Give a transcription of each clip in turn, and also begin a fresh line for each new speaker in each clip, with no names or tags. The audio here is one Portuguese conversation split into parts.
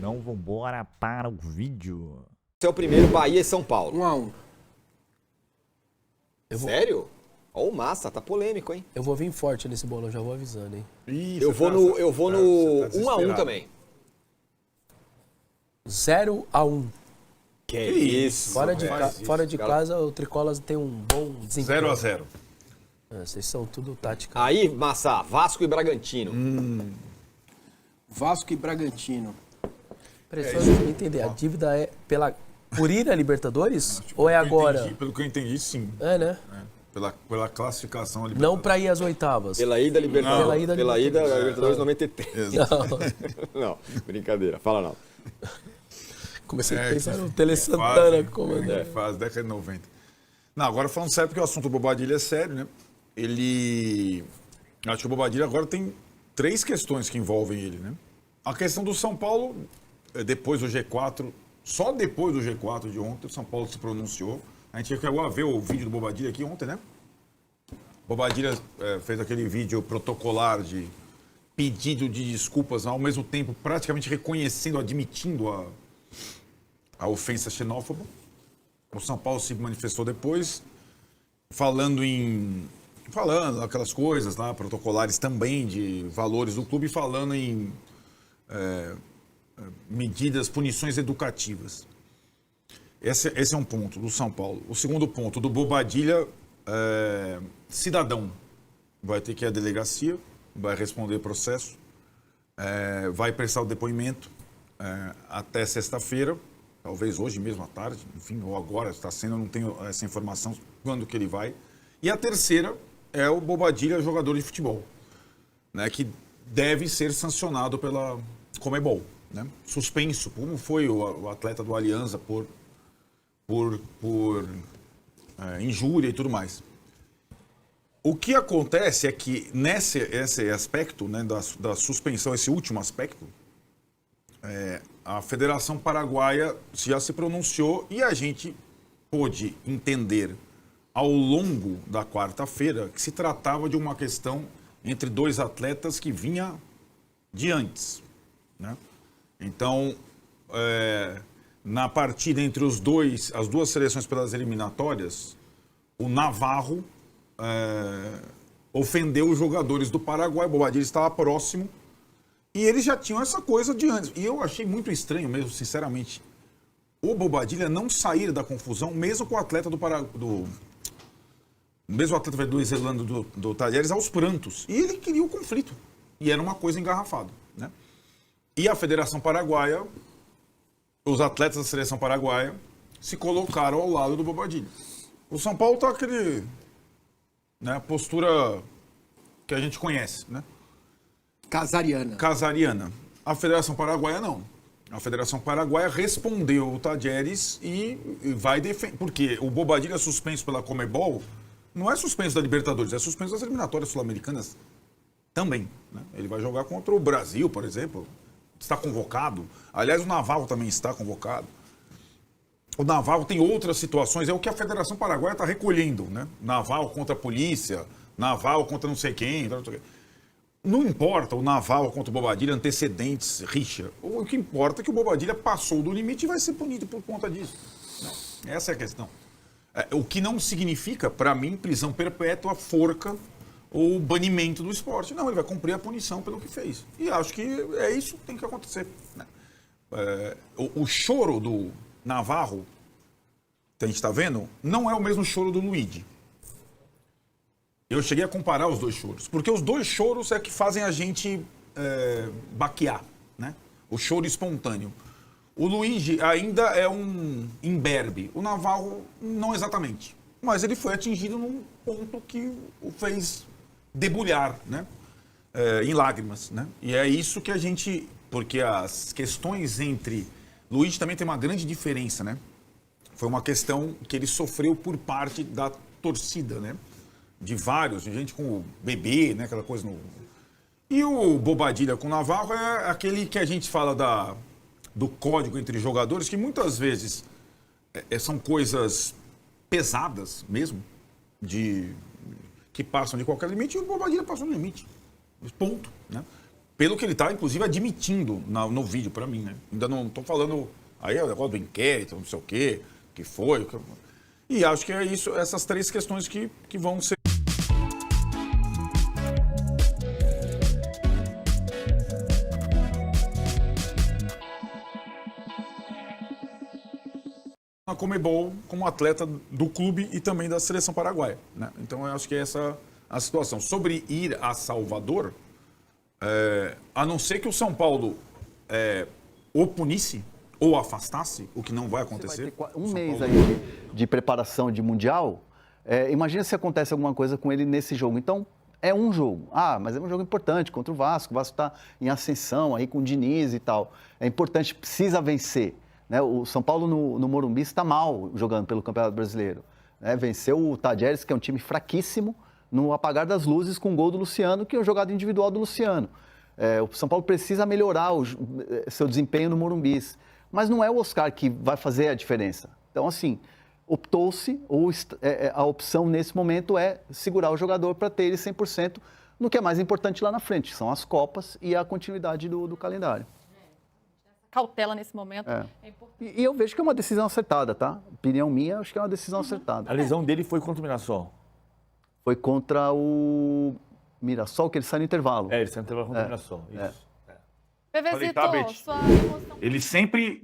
Então vambora para o vídeo.
Esse é o primeiro, Bahia e São Paulo.
1-1.
Sério? Ó, o Massa, tá polêmico, hein?
Eu vou vir forte nesse bolão, já vou avisando, hein?
Ih,
Eu vou no 1-1 também.
0-1.
Que isso?
Fora de casa, o Tricolas tem um bom desempenho.
0-0.
Vocês são tudo tática.
Aí, Massa, Vasco e Bragantino.
Vasco e Bragantino.
Peraí, só eu entender, a dívida é por ir a Libertadores? Ou é agora?
Pelo que eu entendi, sim.
É, né?
Pela classificação à
Não
Libertadores.
pra ir às oitavas.
Pela ida Libertadores.
Não.
Pela ida Libertadores 93.
Não.
Não, brincadeira. Fala não.
Comecei a pensar no Tele Santana comandante.
Faz década de 90. Não, agora falando sério, porque o assunto do Bobadilha é sério, né? Acho que o Bobadilha agora tem 3 questões que envolvem ele, né? A questão do São Paulo, depois do G4, só depois do G4 de ontem, o São Paulo se pronunciou. A gente chegou a ver o vídeo do Bobadilha aqui ontem, né? Bobadilha fez aquele vídeo protocolar de pedido de desculpas, ao mesmo tempo praticamente reconhecendo, admitindo a ofensa xenófoba. O São Paulo se manifestou depois, falando aquelas coisas lá, protocolares também de valores do clube, falando em medidas, punições educativas. Esse é um ponto do São Paulo. O segundo ponto, do Bobadilha, cidadão. Vai ter que ir à delegacia, vai responder processo, vai prestar o depoimento até sexta-feira, talvez hoje mesmo à tarde, enfim, ou agora está sendo, eu não tenho essa informação quando que ele vai. E a terceira é o Bobadilha, jogador de futebol, né, que deve ser sancionado pela Conmebol, né? Suspenso, como foi o atleta do Alianza por injúria e tudo mais. O que acontece é que esse aspecto, né, da suspensão, esse último aspecto, a Federação Paraguaia já se pronunciou e a gente pôde entender ao longo da quarta-feira que se tratava de uma questão entre 2 atletas que vinha de antes, né? Então, na partida entre as 2 seleções pelas eliminatórias, o Navarro ofendeu os jogadores do Paraguai, o Bobadilha estava próximo, e eles já tinham essa coisa de antes. E eu achei muito estranho mesmo, sinceramente, o Bobadilha não sair da confusão, mesmo com o atleta mesmo o atleta do ex-Zelando do Talheres aos prantos. E ele queria o conflito. E era uma coisa engarrafada, né? E a Federação Paraguaia, os atletas da seleção paraguaia, se colocaram ao lado do Bobadilha. O São Paulo está aquele, né, postura que a gente conhece, né? Casariana. A Federação Paraguaia não. A Federação Paraguaia respondeu o Talheres e vai defender. Porque o Bobadilha suspenso pela Conmebol não é suspenso da Libertadores, é suspenso das eliminatórias sul-americanas também, né? Ele vai jogar contra o Brasil, por exemplo. Está convocado. Aliás, o Navarro também está convocado. O Navarro tem outras situações, é o que a Federação Paraguaia está recolhendo, né? Navarro contra a polícia, Navarro contra não sei quem. Não importa o Navarro contra o Bobadilha, antecedentes, rixa. O que importa é que o Bobadilha passou do limite e vai ser punido por conta disso. Não, essa é a questão. O que não significa, para mim, prisão perpétua, forca ou banimento do esporte. Não, ele vai cumprir a punição pelo que fez. E acho que é isso que tem que acontecer, né? O choro do Navarro, que a gente está vendo, não é o mesmo choro do Luigi. Eu cheguei a comparar os 2 choros, porque os 2 choros é que fazem a gente baquear, né? O choro espontâneo. O Luigi ainda é um imberbe, o Navarro não exatamente, mas ele foi atingido num ponto que o fez debulhar, né? Em lágrimas, né? E é isso que a gente... Porque as questões entre... Luigi também tem uma grande diferença, né? Foi uma questão que ele sofreu por parte da torcida, né? De vários, de gente com o bebê, né? Aquela coisa no... E o Bobadilha com o Navarro é aquele que a gente fala do código entre jogadores, que muitas vezes são coisas pesadas mesmo, que passam de qualquer limite, e o Bobadilha passou no limite. Ponto, né? Pelo que ele está, inclusive, admitindo no vídeo, para mim, né? Ainda não estou falando. Aí é o negócio do inquérito, não sei o quê, que foi. E acho que é isso, essas 3 questões que vão ser. Na Conmebol como atleta do clube e também da seleção paraguaia, né? Então eu acho que é essa a situação. Sobre ir a Salvador, a não ser que o São Paulo ou punisse ou afastasse, o que não vai acontecer.
Vai ter um mês aí de preparação de Mundial. Imagina se acontece alguma coisa com ele nesse jogo. Então, é um jogo. Mas é um jogo importante contra o Vasco. O Vasco está em ascensão aí com o Diniz e tal. É importante, precisa vencer. Né? O São Paulo no Morumbi está mal jogando pelo Campeonato Brasileiro. Né? Venceu o Tajeres, que é um time fraquíssimo, no apagar das luzes com o gol do Luciano, que é uma jogada individual do Luciano. O São Paulo precisa melhorar seu desempenho no Morumbi. Mas não é o Oscar que vai fazer a diferença. Então, assim, optou-se, a opção nesse momento é segurar o jogador para ter ele 100% no que é mais importante lá na frente, que são as Copas e a continuidade do calendário.
Cautela nesse momento é importante.
E eu vejo que é uma decisão acertada, tá? Opinião minha, acho que é uma decisão acertada.
A lesão dele foi contra o Mirassol.
Foi contra o Mirassol, que ele sai no intervalo.
Ele sai no intervalo contra o Mirassol. Isso.
Pevesito, sua emoção.
Ele sempre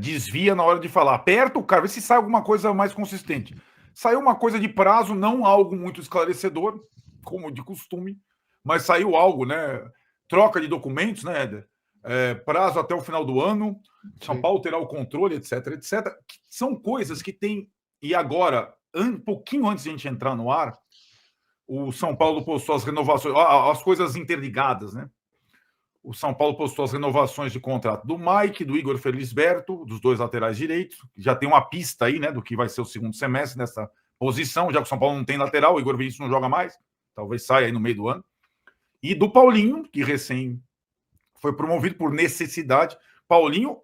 desvia na hora de falar. Aperta o cara, vê se sai alguma coisa mais consistente. Saiu uma coisa de prazo, não algo muito esclarecedor, como de costume, mas saiu algo, né? Troca de documentos, né, Éder? Prazo até o final do ano, São Paulo terá o controle, etc, etc. Que são coisas que tem. E agora, um pouquinho antes de a gente entrar no ar, o São Paulo postou as renovações, as coisas interligadas, né? O São Paulo postou as renovações de contrato do Mike, do Igor Felisberto, dos 2 laterais direitos. Já tem uma pista aí, né, do que vai ser o segundo semestre nessa posição, já que o São Paulo não tem lateral, o Igor Vinícius não joga mais, talvez saia aí no meio do ano. E do Paulinho, que recém foi promovido por necessidade. Paulinho,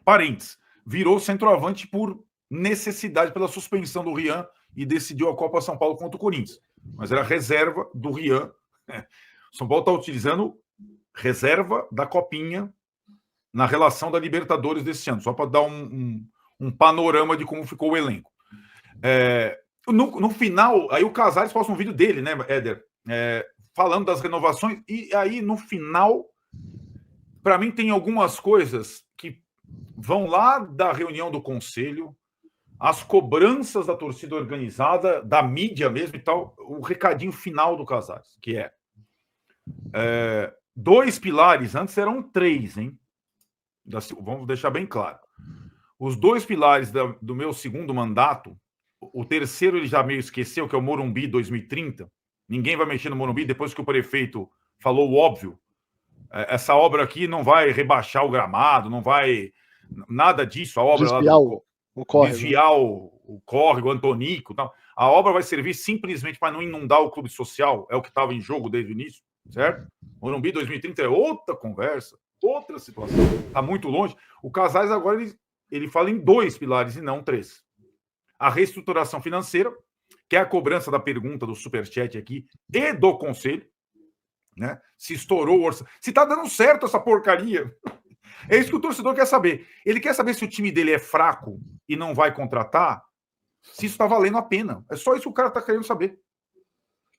parentes, virou centroavante por necessidade, pela suspensão do Rian, e decidiu a Copa São Paulo contra o Corinthians. Mas era reserva do Rian. São Paulo está utilizando reserva da Copinha na relação da Libertadores desse ano, só para dar um panorama de como ficou o elenco. No final, aí o Casares posta um vídeo dele, né, Éder? Falando das renovações, e aí no final, para mim tem algumas coisas que vão lá da reunião do conselho, as cobranças da torcida organizada, da mídia mesmo e tal, o recadinho final do Casares, que 2 pilares, antes eram 3, hein? Vamos deixar bem claro. Os 2 pilares do meu segundo mandato, o terceiro ele já meio esqueceu, que é o Morumbi 2030. Ninguém vai mexer no Morumbi depois que o prefeito falou o óbvio. Essa obra aqui não vai rebaixar o gramado, não vai... Nada disso. A obra
desviar o córrego.
Desviar o córrego, o Antonico. Tal. A obra vai servir simplesmente para não inundar o clube social. É o que estava em jogo desde o início, certo? Morumbi 2030 é outra conversa, outra situação. Está muito longe. O Casares agora ele fala em 2 pilares e não 3. A reestruturação financeira, que é a cobrança da pergunta do Superchat aqui e do Conselho, né? Se estourou o orçamento. Se está dando certo essa porcaria. É isso que o torcedor quer saber. Ele quer saber se o time dele é fraco e não vai contratar, se isso está valendo a pena. É só isso que o cara está querendo saber.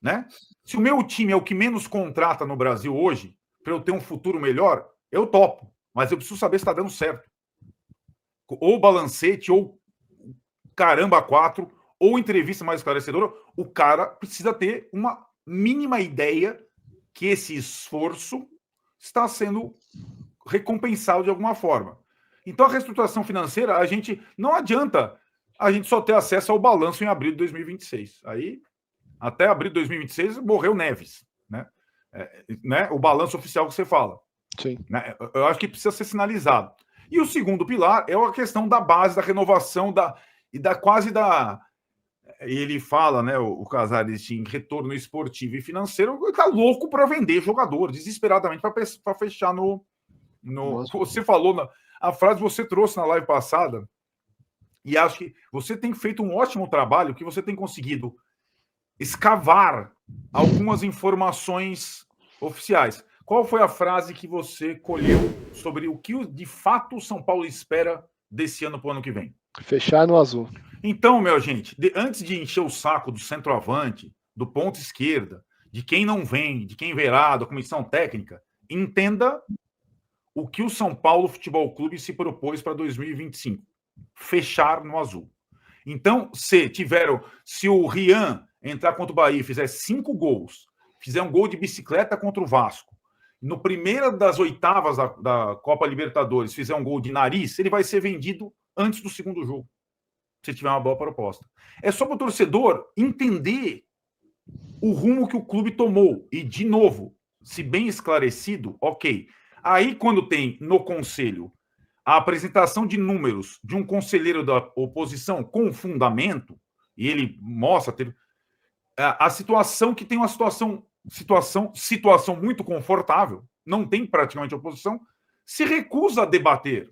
Né? Se o meu time é o que menos contrata no Brasil hoje, para eu ter um futuro melhor, eu topo. Mas eu preciso saber se está dando certo. Ou balancete, ou caramba 4, ou entrevista mais esclarecedora, o cara precisa ter uma mínima ideia que esse esforço está sendo recompensado de alguma forma. Então, a reestruturação financeira, a gente não adianta a gente só ter acesso ao balanço em abril de 2026. Aí, até abril de 2026, morreu Neves, né? O balanço oficial que você fala.
Sim.
Né? Eu acho que precisa ser sinalizado. E o segundo pilar é a questão da base, da renovação, ele fala, né, o Casares, em retorno esportivo e financeiro, ele tá louco para vender jogador, desesperadamente, para fechar no... Você falou, a frase que você trouxe na live passada, e acho que você tem feito um ótimo trabalho, que você tem conseguido escavar algumas informações oficiais. Qual foi a frase que você colheu sobre o que de fato o São Paulo espera desse ano para o ano que vem?
Fechar no azul.
Então, meu gente, antes de encher o saco do centroavante, do ponta esquerda, de quem não vem, de quem verá, da comissão técnica, entenda o que o São Paulo Futebol Clube se propôs para 2025. Fechar no azul. Então, se o Rian entrar contra o Bahia e fizer 5 gols, fizer um gol de bicicleta contra o Vasco, no primeiro das oitavas da Copa Libertadores fizer um gol de nariz, ele vai ser vendido antes do segundo jogo, se tiver uma boa proposta. É só para o torcedor entender o rumo que o clube tomou. E, de novo, se bem esclarecido, ok. Aí, quando tem no conselho a apresentação de números de um conselheiro da oposição com fundamento, e ele mostra a situação que tem uma situação muito confortável, não tem praticamente oposição, se recusa a debater,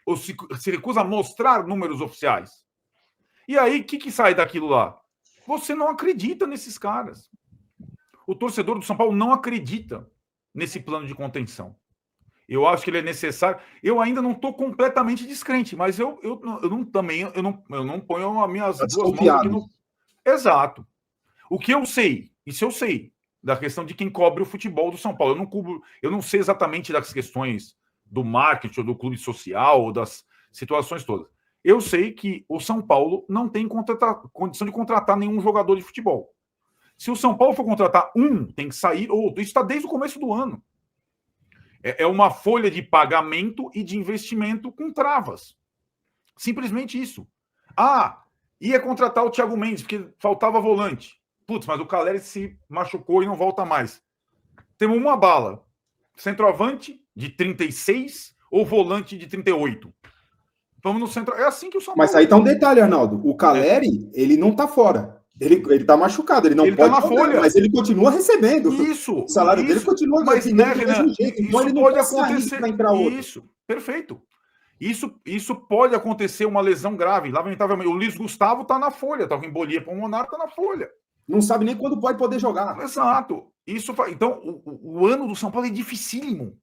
ou se recusa a mostrar números oficiais. E aí, o que sai daquilo lá? Você não acredita nesses caras. O torcedor do São Paulo não acredita nesse plano de contenção. Eu acho que ele é necessário. Eu ainda não estou completamente descrente, mas eu não ponho as minhas duas mãos aqui no... Exato. O que eu sei, isso eu sei, da questão de quem cobre o futebol do São Paulo. Eu não sei exatamente das questões do marketing, ou do clube social, ou das situações todas. Eu sei que o São Paulo não tem condição de contratar nenhum jogador de futebol. Se o São Paulo for contratar tem que sair outro. Isso está desde o começo do ano. É uma folha de pagamento e de investimento com travas. Simplesmente isso. Ia contratar o Thiago Mendes, porque faltava volante. Putz, mas o Caleri se machucou e não volta mais. Temos uma bala. Centroavante de 36 ou volante de 38. Vamos no centro. É assim que o São Paulo...
Mas aí tá um detalhe, Arnaldo. O Caleri, ele não tá fora. Ele tá machucado, ele não pode
tá na
jogar,
folha.
mas ele continua recebendo.
Isso.
O salário dele continua
mas,
do mesmo jeito. Então ele não
pode
pode
acontecer.
sair pra entrar outro.
Isso, perfeito. Isso pode acontecer uma lesão grave. Lamentavelmente, o Luiz Gustavo tá na folha, tá com embolia pulmonar, tá na folha.
Não sabe nem quando pode poder jogar.
Exato. Então, o ano do São Paulo é dificílimo.